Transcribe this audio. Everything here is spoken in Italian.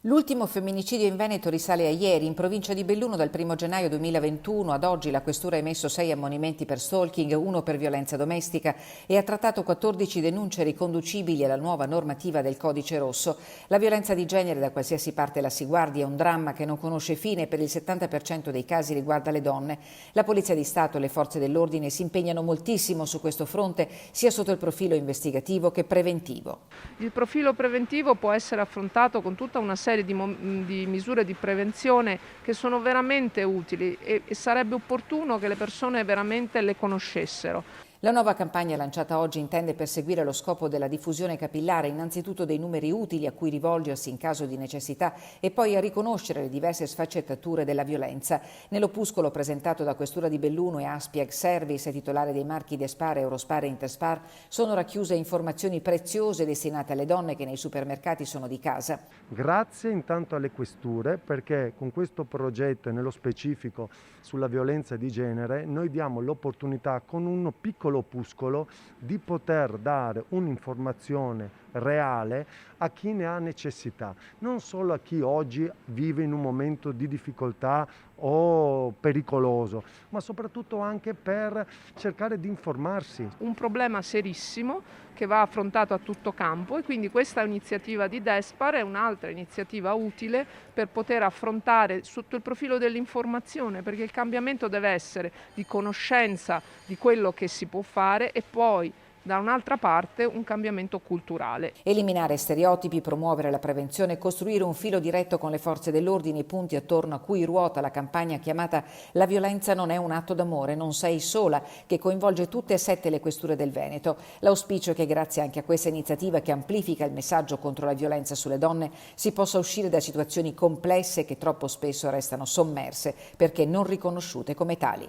L'ultimo femminicidio in Veneto risale a ieri. In provincia di Belluno dal 1 gennaio 2021 ad oggi la questura ha emesso 6 ammonimenti per stalking, 1 per violenza domestica e ha trattato 14 denunce riconducibili alla nuova normativa del Codice Rosso. La violenza di genere da qualsiasi parte la si guardi è un dramma che non conosce fine e per il 70% dei casi riguarda le donne. La Polizia di Stato e le forze dell'ordine si impegnano moltissimo su questo fronte, sia sotto il profilo investigativo che preventivo. Il profilo preventivo può essere affrontato con tutta una serie di misure di prevenzione che sono veramente utili e sarebbe opportuno che le persone veramente le conoscessero. La nuova campagna lanciata oggi intende perseguire lo scopo della diffusione capillare, innanzitutto dei numeri utili a cui rivolgersi in caso di necessità e poi a riconoscere le diverse sfaccettature della violenza. Nell'opuscolo presentato da Questura di Belluno e Aspiag Service, titolare dei marchi Despar, Eurospar e Interspar, sono racchiuse informazioni preziose destinate alle donne che nei supermercati sono di casa. Grazie intanto alle questure, perché con questo progetto e nello specifico sulla violenza di genere noi diamo l'opportunità con un piccolo opuscolo di poter dare un'informazione reale a chi ne ha necessità, non solo a chi oggi vive in un momento di difficoltà o pericoloso, ma soprattutto anche per cercare di informarsi. Un problema serissimo che va affrontato a tutto campo e quindi questa iniziativa di Despar è un'altra iniziativa utile per poter affrontare sotto il profilo dell'informazione, perché il cambiamento deve essere di conoscenza di quello che si può fare e poi da un'altra parte un cambiamento culturale. Eliminare stereotipi, promuovere la prevenzione, costruire un filo diretto con le forze dell'ordine, i punti attorno a cui ruota la campagna chiamata La violenza non è un atto d'amore, non sei sola, che coinvolge tutte e 7 le questure del Veneto. L'auspicio è che grazie anche a questa iniziativa che amplifica il messaggio contro la violenza sulle donne si possa uscire da situazioni complesse che troppo spesso restano sommerse perché non riconosciute come tali.